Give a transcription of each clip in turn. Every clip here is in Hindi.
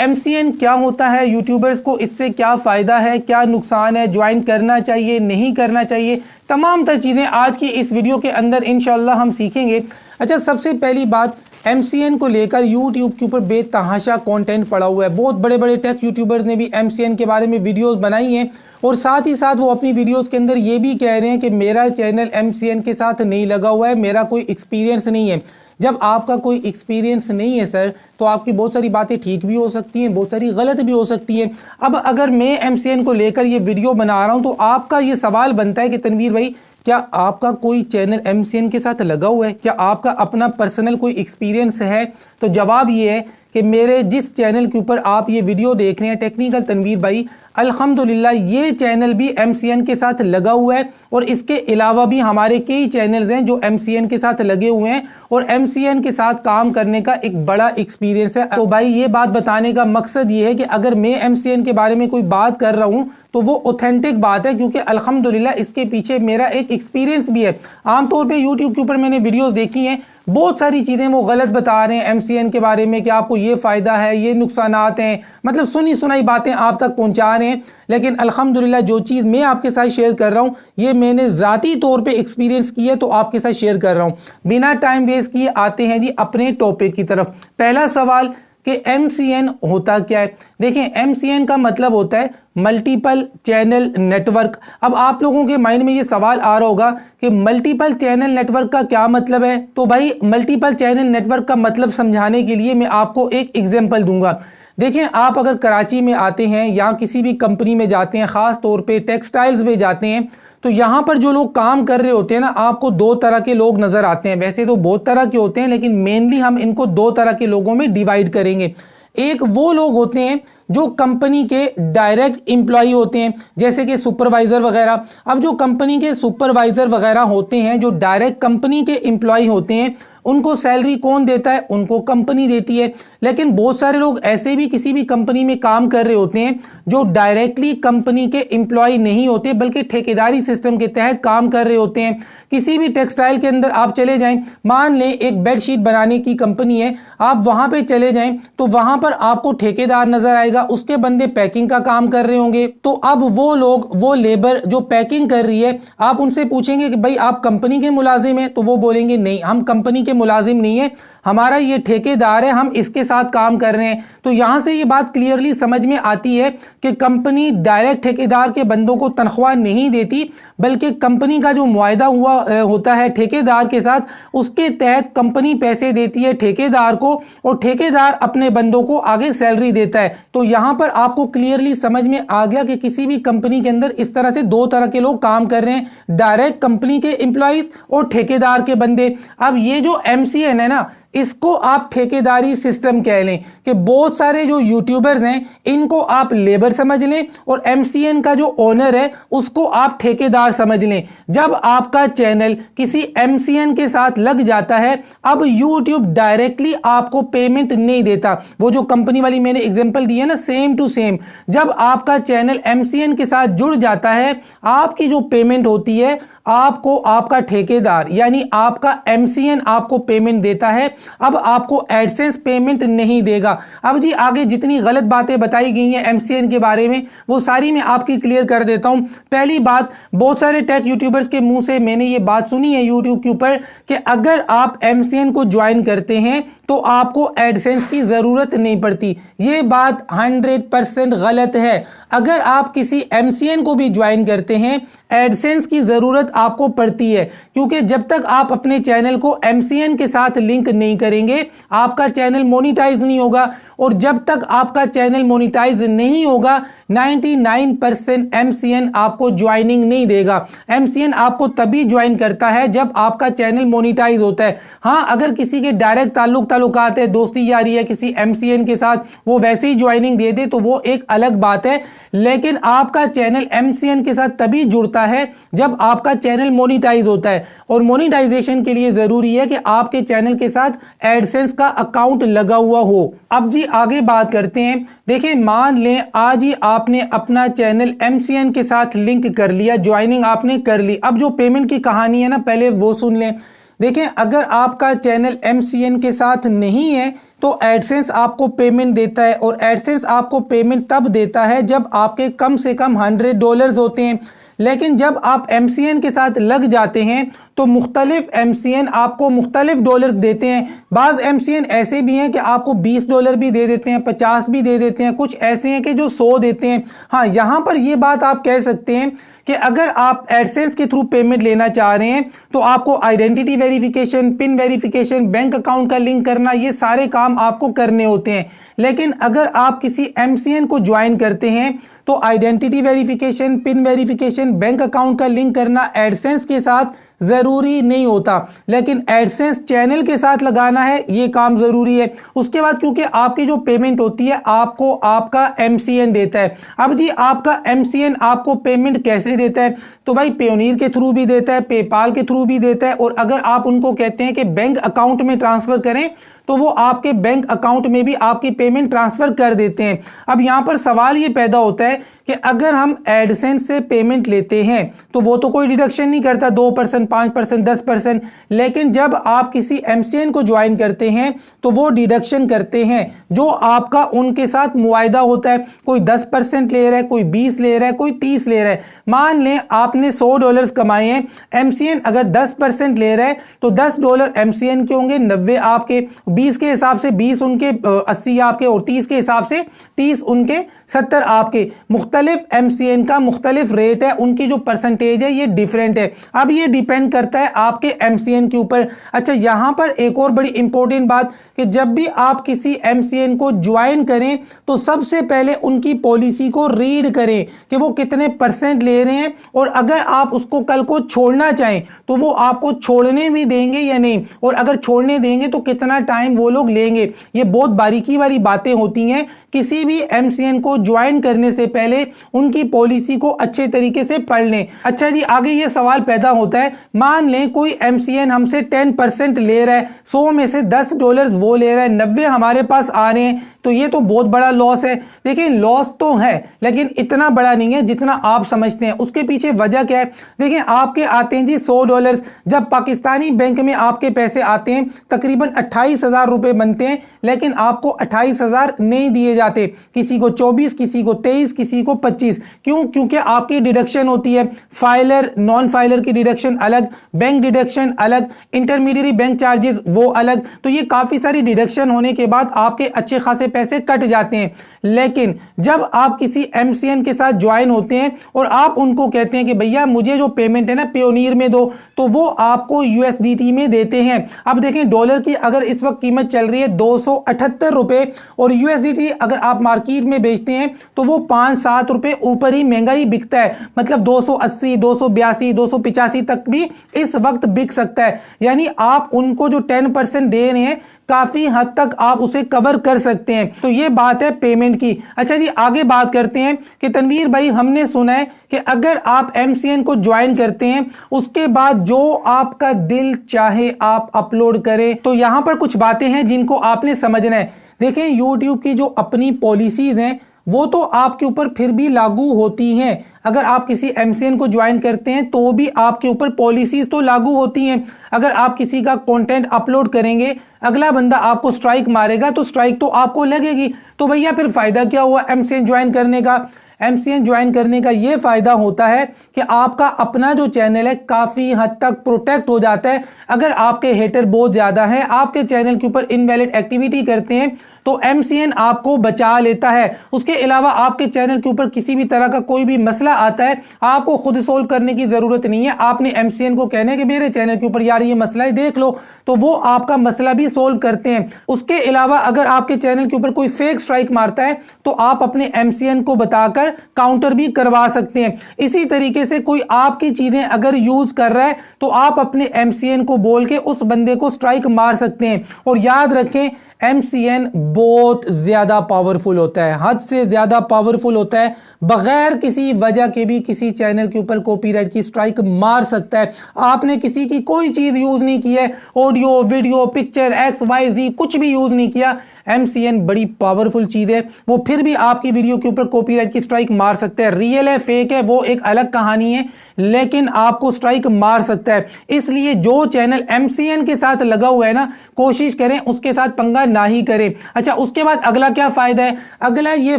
MCN क्या होता है, यूट्यूबर्स को इससे क्या फ़ायदा है, क्या नुकसान है, ज्वाइन करना चाहिए नहीं करना चाहिए, तमाम तर चीज़ें आज की इस वीडियो के अंदर इंशाल्लाह हम सीखेंगे। अच्छा, सबसे पहली बात, MCN को लेकर यूट्यूब के ऊपर बेतहाशा कंटेंट पड़ा हुआ है। बहुत बड़े बड़े टेक यूट्यूबर्स ने भी MCN के बारे में वीडियोस बनाई हैं और साथ ही साथ वो अपनी वीडियोस के अंदर ये भी कह रहे हैं कि मेरा चैनल MCN के साथ नहीं लगा हुआ है, मेरा कोई एक्सपीरियंस नहीं है। जब आपका कोई एक्सपीरियंस नहीं है सर, तो आपकी बहुत सारी बातें ठीक भी हो सकती हैं, बहुत सारी गलत भी हो सकती हैं। अब अगर मैं MCN को लेकर ये वीडियो बना रहा हूँ तो आपका ये सवाल बनता है कि तनवीर भाई, क्या आपका कोई चैनल MCN के साथ लगा हुआ है, क्या आपका अपना पर्सनल कोई एक्सपीरियंस है? तो जवाब ये है कि मेरे जिस चैनल के ऊपर आप ये वीडियो देख रहे हैं, टेक्निकल तनवीर भाई, अल्हम्दुलिल्लाह ये चैनल भी MCN के साथ लगा हुआ है और इसके अलावा भी हमारे कई चैनल्स हैं जो MCN के साथ लगे हुए हैं और MCN के साथ काम करने का एक बड़ा एक्सपीरियंस है। तो भाई ये बात बताने का मकसद ये है कि अगर मैं MCN के बारे में कोई बात कर रहा हूँ तो वो ऑथेंटिक बात है, क्योंकि अल्हम्दुलिल्लाह इसके पीछे मेरा एक एक्सपीरियंस भी है। आमतौर पर यूट्यूब के ऊपर मैंने वीडियोज़ देखी हैं, बहुत सारी चीज़ें वो गलत बता रहे हैं MCN के बारे में कि आपको ये फ़ायदा है, ये नुकसानात हैं, मतलब सुनी सुनाई बातें आप तक पहुंचा रहे हैं। लेकिन अल्हम्दुलिल्लाह जो चीज़ मैं आपके साथ शेयर कर रहा हूँ ये मैंने ज़ाती तौर पे एक्सपीरियंस की है, तो आपके साथ शेयर कर रहा हूँ। बिना टाइम वेस्ट किए आते हैं जी अपने टॉपिक की तरफ। पहला सवाल कि MCN होता क्या है। देखें, MCN का मतलब होता है मल्टीपल चैनल नेटवर्क। अब आप लोगों के माइंड में ये सवाल आ रहा होगा कि मल्टीपल चैनल नेटवर्क का क्या मतलब है। तो भाई मल्टीपल चैनल नेटवर्क का मतलब समझाने के लिए मैं आपको एक एग्जांपल दूंगा। देखें, आप अगर कराची में आते हैं या किसी भी कंपनी में जाते हैं, ख़ास तौर पे टेक्सटाइल्स में जाते हैं, तो यहाँ पर जो लोग काम कर रहे होते हैं ना, आपको दो तरह के लोग नज़र आते हैं। वैसे तो बहुत तरह के होते हैं लेकिन मेनली हम इनको दो तरह के लोगों में डिवाइड करेंगे। एक वो लोग होते हैं जो कंपनी के डायरेक्ट एम्प्लॉय होते हैं, जैसे कि सुपरवाइज़र वगैरह। अब जो कंपनी के सुपरवाइज़र वगैरह होते हैं, जो डायरेक्ट कंपनी के एम्प्लॉय होते हैं, उनको सैलरी कौन देता है? उनको कंपनी देती है। लेकिन बहुत सारे लोग ऐसे भी किसी भी कंपनी में काम कर रहे होते हैं जो डायरेक्टली कंपनी के एम्प्लॉय नहीं होते बल्कि ठेकेदारी सिस्टम के तहत काम कर रहे होते हैं। किसी भी टेक्सटाइल के अंदर आप चले जाएं, मान लें एक बेडशीट बनाने की कंपनी है, आप वहां पे चले जाएं तो वहां पर आपको ठेकेदार नजर आएगा, उसके बंदे पैकिंग का काम कर रहे होंगे। तो अब वो लोग, वो लेबर जो पैकिंग कर रही है, आप उनसे पूछेंगे कि भाई आप कंपनी के मुलाजिम हैं, तो वो बोलेंगे नहीं, हम कंपनी के मुलाजिम नहीं है, हमारा ये ठेकेदार है, हम इसके साथ काम कर रहे हैं। तो यहां से ये बात क्लियरली समझ में आती है कि कंपनी डायरेक्ट ठेकेदार के बंदों को तनख्वाह नहीं देती, बल्कि कंपनी का जो मुआहदा हुआ होता है ठेकेदार के साथ, उसके तहत कंपनी पैसे देती है ठेकेदार को और ठेकेदार अपने बंदों को आगे सैलरी देता है। तो यहां पर आपको क्लियरली समझ में आ गया कि किसी भी कंपनी के अंदर इस तरह से दो तरह के लोग काम कर रहे हैं, डायरेक्ट कंपनी के एम्प्लॉइज और ठेकेदार के बंदे। अब ये जो MCN है ना, इसको आप ठेकेदारी सिस्टम कह लें कि बहुत सारे जो यूट्यूबर्स हैं इनको आप लेबर समझ लें और MCN का जो ओनर है उसको आप ठेकेदार समझ लें। जब आपका चैनल किसी MCN के साथ लग जाता है, अब YouTube डायरेक्टली आपको पेमेंट नहीं देता। वो जो कंपनी वाली मैंने एग्जांपल दी है ना, सेम टू सेम, जब आपका चैनल MCN के साथ जुड़ जाता है, आपकी जो पेमेंट होती है आपको आपका ठेकेदार यानी आपका MCN आपको पेमेंट देता है। अब आपको एडसेंस पेमेंट नहीं देगा। अब जी आगे जितनी गलत बातें बताई गई हैं MCN के बारे में वो सारी मैं आपकी क्लियर कर देता हूं। पहली बात, बहुत सारे टेक यूट्यूबर्स के मुंह से मैंने ये बात सुनी है यूट्यूब के ऊपर कि अगर आप MCN को ज्वाइन करते हैं तो आपको एडसेंस की ज़रूरत नहीं पड़ती। ये बात 100% गलत है। अगर आप किसी MCN को भी ज्वाइन करते हैं, एडसेंस की ज़रूरत आपको पड़ती है, क्योंकि जब तक आप अपने चैनल को MCN के साथ लिंक नहीं करेंगे आपका चैनल मोनेटाइज नहीं होगा, और जब तक आपका चैनल मोनेटाइज नहीं होगा 99% MCN आपको ज्वाइनिंग नहीं देगा। MCN आपको तभी ज्वाइन करता है जब आपका चैनल मोनेटाइज होता है। हाँ, अगर किसी के डायरेक्ट ताल्लुकात है, दोस्ती यारी है किसी MCN के साथ, वो वैसे ही ज्वाइनिंग दे दे तो वो एक अलग बात है, लेकिन आपका चैनल MCN के साथ तभी जुड़ता है जब आपका चैनल मोनेटाइज होता है। और मोनेटाइजेशन के लिए ज़रूरी है कि आपके चैनल के साथ एडसेंस का अकाउंट लगा हुआ हो। अब जी आगे बात करते हैं। देखिए, मान लें आज ही आपने अपना चैनल MCN के साथ लिंक कर लिया, ज्वाइनिंग आपने कर ली। अब जो पेमेंट की कहानी है ना, पहले वो सुन लें। देखें, अगर आपका चैनल MCN के साथ नहीं है तो एडसेंस आपको पेमेंट देता है, और एडसेंस आपको पेमेंट तब देता है जब आपके कम से कम $100 होते हैं। लेकिन जब आप MCN के साथ लग जाते हैं तो मुख्तलिफ MCN आपको मुख्तलिफ डॉलर्स देते हैं। बाज़ MCN ऐसे भी हैं कि आपको $20 भी दे देते हैं, 50 भी दे देते हैं, कुछ ऐसे हैं कि जो 100 देते हैं। हाँ, यहाँ पर ये बात आप कह सकते हैं कि अगर आप एडसेंस के थ्रू पेमेंट लेना चाह रहे हैं तो आपको identity verification, pin verification, bank account का लिंक करना, ये सारे काम आपको करने होते हैं। लेकिन अगर आप किसी MCN को ज्वाइन करते हैं तो identity verification, pin verification, bank account का लिंक करना एडसेंस के साथ ज़रूरी नहीं होता, लेकिन एडसेंस चैनल के साथ लगाना है, ये काम ज़रूरी है। उसके बाद क्योंकि आपकी जो पेमेंट होती है आपको आपका MCN देता है। अब जी आपका MCN आपको पेमेंट कैसे देता है? तो भाई पेयोनियर के थ्रू भी देता है, पेपाल के थ्रू भी देता है, और अगर आप उनको कहते हैं कि बैंक अकाउंट में ट्रांसफ़र करें तो वो आपके बैंक अकाउंट में भी आपकी पेमेंट ट्रांसफ़र कर देते हैं। अब यहाँ पर सवाल ये पैदा होता है कि अगर हम एडसेंस से पेमेंट लेते हैं तो वो तो कोई डिडक्शन नहीं करता, 2%, 5%, 10%, लेकिन जब आप किसी MCN को ज्वाइन करते हैं तो वो डिडक्शन करते हैं जो आपका उनके साथ मुआयदा होता है। कोई 10% ले रहा है, कोई 20 ले रहा है, कोई 30 ले रहा है। मान लें आपने $100 कमाए हैं, MCN अगर 10% ले रहा है तो $10 MCN के होंगे, 90 आपके, 20 के हिसाब से 20 उनके, 80 आपके, और 30 के हिसाब से 30 उनके, 70 आपके। मुख्तलिफ MCN का मुख्तलिफ रेट है, उनकी जो परसेंटेज है ये डिफरेंट है। अब ये डिपेंड करता है आपके MCN के ऊपर। अच्छा, यहाँ पर एक और बड़ी इंपॉर्टेंट बात कि जब भी आप किसी MCN को ज्वाइन करें तो सबसे पहले उनकी पॉलिसी को रीड करें कि वो कितने % ले रहे हैं, और अगर आप उसको कल को छोड़ना चाहें तो वो आपको छोड़ने भी देंगे या नहीं, और अगर छोड़ने देंगे तो कितना टाइम वो लोग लेंगे। ये बहुत बारीकी वाली बातें होती हैं। किसी भी MCN को ज्वाइन करने से पहले उनकी पॉलिसी को अच्छे तरीके से पढ़ लें। अच्छा जी, आगे ये सवाल पैदा होता है, मान लें कोई MCN हमसे 10% ले रहा है, 100 में से $10 वो ले रहा है, 90 हमारे पास आ रहे हैं, तो ये तो बहुत बड़ा लॉस है। देखिए, लॉस तो है लेकिन इतना बड़ा नहीं है जितना आप समझते हैं। उसके पीछे वजह क्या है? देखिए, आपके आते हैं जी $100, जब पाकिस्तानी बैंक में आपके पैसे आते हैं तकरीबन 28,000 रुपये बनते हैं, लेकिन आपको 28,000 नहीं दिए जाते, किसी को 24, किसी को 23, किसी को 25। क्यों? क्योंकि आपकी डिडक्शन होती है, फाइलर नॉन फाइलर की डिडक्शन अलग, बैंक डिडक्शन अलग, इंटरमीडियरी बैंक चार्जेस वो अलग। तो ये काफ़ी सारी डिडक्शन होने के बाद आपके अच्छे खासे पैसे कट जाते हैं। लेकिन जब आप किसी MCN के साथ ज्वाइन होते हैं और आप उनको कहते हैं कि भैया मुझे जो पेमेंट है ना पेयोनियर में दो, तो वो आपको USDT में देते हैं। अब देखें, डॉलर की अगर इस वक्त कीमत चल रही है 278 रुपये, और USDT अगर आप मार्केट में बेचते हैं तो वो 5-7 रुपये ऊपर ही महंगा ही बिकता है, मतलब 280, 282, 285 तक भी इस वक्त बिक सकता है। यानी आप उनको जो 10% दे रहे हैं काफ़ी हद तक आप उसे कवर कर सकते हैं। तो ये बात है पेमेंट की। अच्छा जी, आगे बात करते हैं कि तनवीर भाई, हमने सुना है कि अगर आप MCN को ज्वाइन करते हैं उसके बाद जो आपका दिल चाहे आप अपलोड करें। तो यहाँ पर कुछ बातें हैं जिनको आपने समझना है। देखें, YouTube की जो अपनी पॉलिसीज़ हैं वो तो आपके ऊपर फिर भी लागू होती हैं। अगर आप किसी MCN को ज्वाइन करते हैं तो भी आपके ऊपर पॉलिसीज़ तो लागू होती हैं। अगर आप किसी का कंटेंट अपलोड करेंगे, अगला बंदा आपको स्ट्राइक मारेगा तो स्ट्राइक तो आपको लगेगी। तो भैया फिर फ़ायदा क्या हुआ MCN ज्वाइन करने का? MCN ज्वाइन करने का ये फ़ायदा होता है कि आपका अपना जो चैनल है काफ़ी हद तक प्रोटेक्ट हो जाता है। अगर आपके हेटर बहुत ज़्यादा हैं, आपके चैनल के ऊपर इनवैलिड एक्टिविटी करते हैं, तो MCN आपको बचा लेता है। उसके अलावा आपके चैनल के ऊपर किसी भी तरह का कोई भी मसला आता है, आपको खुद सोल्व करने की ज़रूरत नहीं है। आपने MCN को कहना है कि मेरे चैनल के ऊपर यार ये मसला है, देख लो, तो वो आपका मसला भी सोल्व करते हैं। उसके अलावा अगर आपके चैनल के ऊपर कोई फेक स्ट्राइक मारता है तो आप अपने MCN को बताकर काउंटर भी करवा सकते हैं। इसी तरीके से कोई आपकी चीज़ें अगर यूज़ कर रहा है तो आप अपने MCN को बोल के उस बंदे को स्ट्राइक मार सकते हैं। और याद रखें, MCN बहुत ज़्यादा पावरफुल होता है, हद से ज़्यादा पावरफुल होता है। बग़ैर किसी वजह के भी किसी चैनल के ऊपर कॉपीराइट की स्ट्राइक मार सकता है। आपने किसी की कोई चीज़ यूज़ नहीं की है, ऑडियो, वीडियो, पिक्चर, XYZ कुछ भी यूज़ नहीं किया, MCN बड़ी पावरफुल चीज़ है, वो फिर भी आपकी वीडियो के ऊपर कॉपीराइट की स्ट्राइक मार सकता है। रियल है फेक है वो एक अलग कहानी है, लेकिन आपको स्ट्राइक मार सकता है। इसलिए जो चैनल MCN के साथ लगा हुआ है ना, कोशिश करें उसके साथ पंगा ना ही करें। अच्छा, उसके बाद अगला क्या फायदा है? अगला ये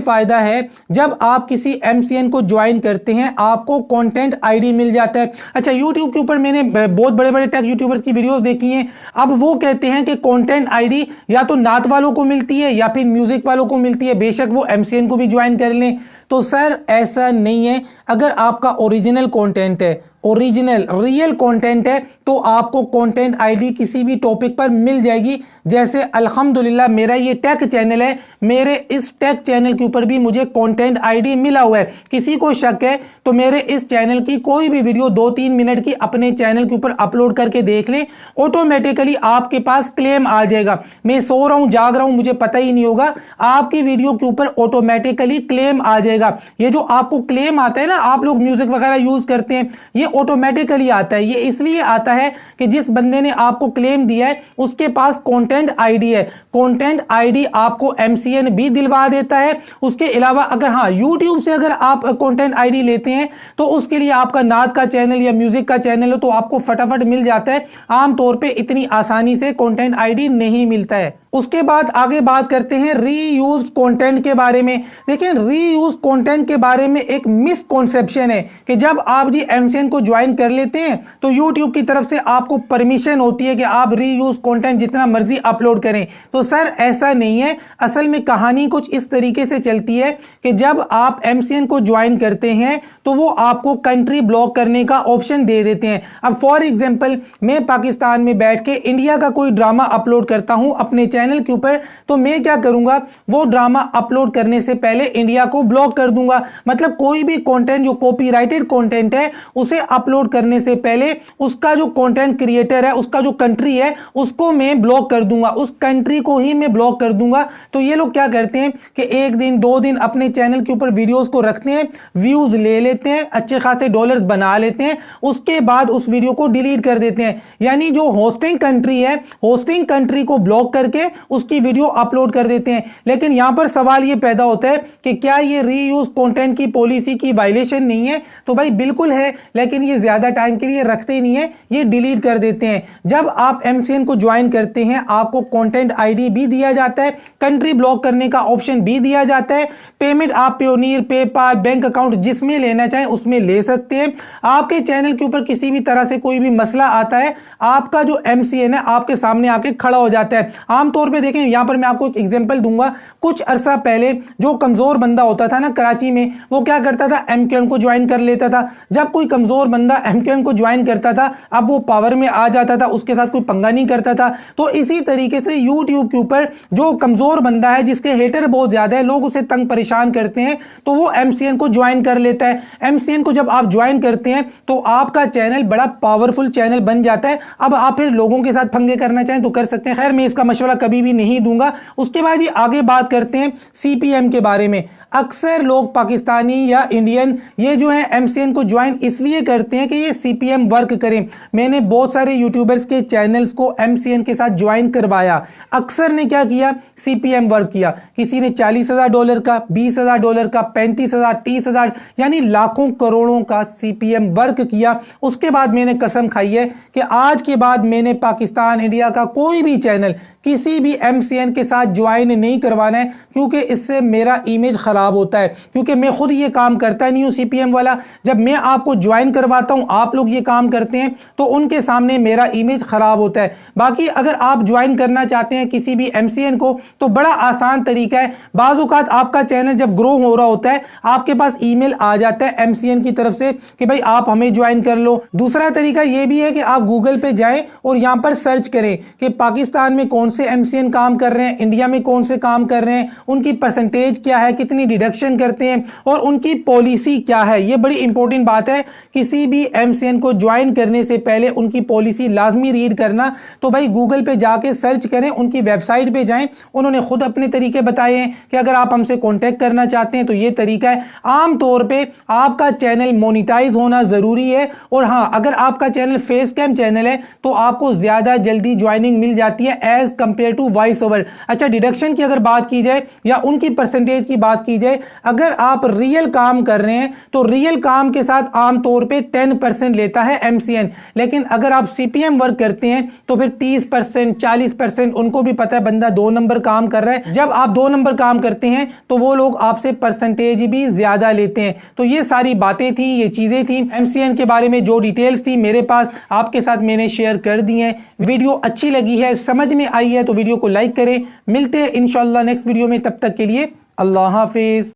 फायदा है, जब आप किसी MCN को ज्वाइन करते हैं आपको कंटेंट आईडी मिल जाता है। अच्छा, YouTube के ऊपर मैंने बहुत बड़े बड़े टेक यूट्यूबर्स की वीडियोस देखी हैं। अब वो कहते हैं कि कंटेंट आईडी या तो नात वालों को मिलती है या फिर म्यूजिक वालों को मिलती है, बेशक वो MCN को भी ज्वाइन कर लें। तो सर ऐसा नहीं है। अगर आपका ओरिजिनल कंटेंट है, ओरिजिनल रियल कंटेंट है, तो आपको कंटेंट आईडी किसी भी टॉपिक पर मिल जाएगी। जैसे अल्हम्दुलिल्लाह मेरा ये टेक चैनल है, मेरे इस टेक चैनल के ऊपर भी मुझे कंटेंट आईडी मिला हुआ है। किसी को शक है तो मेरे इस चैनल की कोई भी वीडियो 2-3 मिनट की अपने चैनल के ऊपर अपलोड करके देख लें, ऑटोमेटिकली आपके पास क्लेम आ जाएगा। मैं सो रहा हूं जाग रहा हूं मुझे पता ही नहीं होगा, आपकी वीडियो के ऊपर ऑटोमेटिकली क्लेम आ जाएगा। ये जो आपको क्लेम आता है ना, आप लोग म्यूजिक वगैरह यूज करते हैं, ये ऑटोमेटिकली आता है। ये इसलिए आता है कि जिस बंदे ने आपको क्लेम दिया है उसके पास कंटेंट आईडी है। कंटेंट आईडी आपको MCN भी दिलवा देता है। उसके अलावा अगर हाँ YouTube से अगर आप कंटेंट आईडी लेते हैं तो उसके लिए आपका नात का चैनल या म्यूजिक का चैनल हो तो आपको फटाफट मिल जाता है। आमतौर पे इतनी आसानी से कंटेंट आईडी नहीं मिलता है। उसके बाद आगे बात करते हैं रीयूज कंटेंट के बारे में। देखिए, रीयूज कंटेंट के बारे में एक मिसकॉन्सेप्शन है कि जब आप जी MCN को ज्वाइन कर लेते हैं तो YouTube की तरफ से आपको परमिशन होती है कि आप रीयूज कंटेंट जितना मर्जी अपलोड करें। तो सर ऐसा नहीं है। असल में कहानी कुछ इस तरीके से चलती है कि जब आप MCN को ज्वाइन करते हैं तो वो आपको कंट्री ब्लॉक करने का ऑप्शन दे देते हैं। अब फॉर एग्जाम्पल मैं पाकिस्तान में बैठ के इंडिया का कोई ड्रामा अपलोड करता हूं अपने चैनल के ऊपर, तो मैं क्या करूंगा, वो ड्रामा अपलोड करने से पहले इंडिया को ब्लॉक कर दूंगा। मतलब कोई भी कंटेंट जो कॉपीराइटेड कंटेंट है उसे अपलोड करने से पहले उसका जो कंटेंट क्रिएटर है, उसका जो कंट्री है, उसको मैं ब्लॉक कर दूंगा, उस कंट्री को ही मैं ब्लॉक कर दूंगा। तो ये लोग क्या करते हैं कि 1 दिन 2 दिन अपने चैनल के ऊपर वीडियोस को रखते हैं, व्यूज ले लेते हैं, अच्छे खासे डॉलर्स बना लेते हैं, उसके बाद उस वीडियो को डिलीट कर देते हैं। यानी जो होस्टिंग कंट्री है, होस्टिंग कंट्री को ब्लॉक करके उसकी वीडियो अपलोड कर देते हैं। लेकिन यहां पर सवाल ये पैदा होता है कि क्या ये रीयूज कंटेंट की पॉलिसी की वायलेशन नहीं है? तो भाई बिल्कुल है, लेकिन ये ज्यादा टाइम के लिए रखते ही नहीं है, ये डिलीट कर देते हैं। जब आप MCN को ज्वाइन करते हैं आपको कंटेंट आईडी भी दिया जाता है, कंट्री ब्लॉक करने का ऑप्शन भी दिया जाता है, पेमेंट आप पेयोनियर, पेपाल, बैंक अकाउंट जिसमें लेना चाहें उसमें ले सकते हैं। आपके चैनल के ऊपर किसी भी तरह से कोई भी मसला आता है, आपका जो MCN है आपके सामने आके खड़ा हो जाता है। आमतौर पे देखें, यहां पर मैं आपको एक एग्जांपल दूंगा। कुछ अरसा पहले जो कमजोर बंदा होता था ना कराची में, वो क्या करता था, MCN को ज्वाइन कर लेता था। जब कोई कमजोर बंदा MCN को ज्वाइन करता था, अब वो पावर में आ जाता था, उसके साथ कोई पंगा नहीं करता था। तो इसी तरीके से YouTube के ऊपर जो कमजोर बंदा है, जिसके हेटर बहुत ज्यादा है, लोग उसे तंग परेशान करते हैं, तो वो MCN को ज्वाइन कर लेता है। MCN को जब आप ज्वाइन करते हैं तो आपका चैनल बड़ा पावरफुल चैनल बन जाता है। अब आप फिर लोगों के साथ पंगे करना चाहें तो कर सकते हैं, खैर मैं इसका मशवरा कभी भी नहीं दूंगा। उसके बाद ये आगे बात करते हैं CPM के बारे में। अक्सर लोग पाकिस्तानी या इंडियन ये जो है MCN को ज्वाइन इसलिए करते हैं कि ये CPM वर्क करें। मैंने बहुत सारे यूट्यूबर्स के चैनल्स को MCN के साथ ज्वाइन करवाया, अक्सर ने क्या किया, CPM वर्क किया। किसी ने $40,000 का, $20,000 का, $35,000, $30,000 यानी लाखों करोड़ों का CPM वर्क किया। उसके बाद मैंने कसम खाई है कि आज के बाद मैंने पाकिस्तान इंडिया का कोई भी चैनल किसी भी MCN के साथ ज्वाइन नहीं करवाना है, क्योंकि इससे मेरा इमेज खराब होता है। क्योंकि मैं खुद ये काम करता नहीं हूँ CPM वाला। जब मैं आपको ज्वाइन करवाता हूँ, आप लोग ये काम करते हैं, तो उनके सामने मेरा इमेज खराब होता है। बाकी अगर आप ज्वाइन करना चाहते हैं किसी भी MCN को तो बड़ा आसान तरीका है। बाज़ औक़ात आपका चैनल जब ग्रो हो रहा होता है, आपके पास ईमेल आ जाता है MCN की तरफ से कि भाई आप हमें ज्वाइन कर लो। दूसरा तरीका ये भी है कि आप गूगल पे जाएं और यहाँ पर सर्च करें कि पाकिस्तान में कौन से MCN काम कर रहे हैं, इंडिया में कौन से काम कर रहे हैं, उनकी परसेंटेज क्या है, कितनी डिडक्शन करते हैं और उनकी पॉलिसी क्या है। ये बड़ी इंपॉर्टेंट बात है, किसी भी MCN को ज्वाइन करने से पहले उनकी पॉलिसी लाजमी रीड करना। तो भाई गूगल पे जाके सर्च करें, उनकी वेबसाइट पे जाएं, उन्होंने खुद अपने तरीके बताए हैं कि अगर आप हमसे कॉन्टैक्ट करना चाहते हैं तो ये तरीका है। आमतौर पे आपका चैनल मोनिटाइज होना जरूरी है, और हाँ अगर आपका चैनल फेस कैम चैनल है तो आपको ज्यादा जल्दी ज्वाइनिंग मिल जाती है as compare compare to voice over. अच्छा, डिडक्शन की अगर बात की जाए या उनकी परसेंटेज की बात की जाए, अगर आप रियल काम कर रहे हैं तो रियल काम के साथ आमतौर पे 10% लेता है MCN, लेकिन अगर आप CPM वर्क करते हैं तो फिर 30% 40%, उनको भी पता है बंदा 2 नंबर काम कर रहा है। जब आप 2 नंबर काम करते हैं तो वो लोग आपसे परसेंटेज भी ज्यादा लेते हैं। तो ये सारी बातें थी, ये चीजें थी, MCN के बारे में जो डिटेल्स थी मेरे पास आपके साथ मैंने शेयर कर दी हैं। वीडियो अच्छी लगी है, समझ में आई है तो वीडियो को लाइक करें। मिलते हैं इंशाल्लाह नेक्स्ट वीडियो में, तब तक के लिए अल्लाह हाफिज।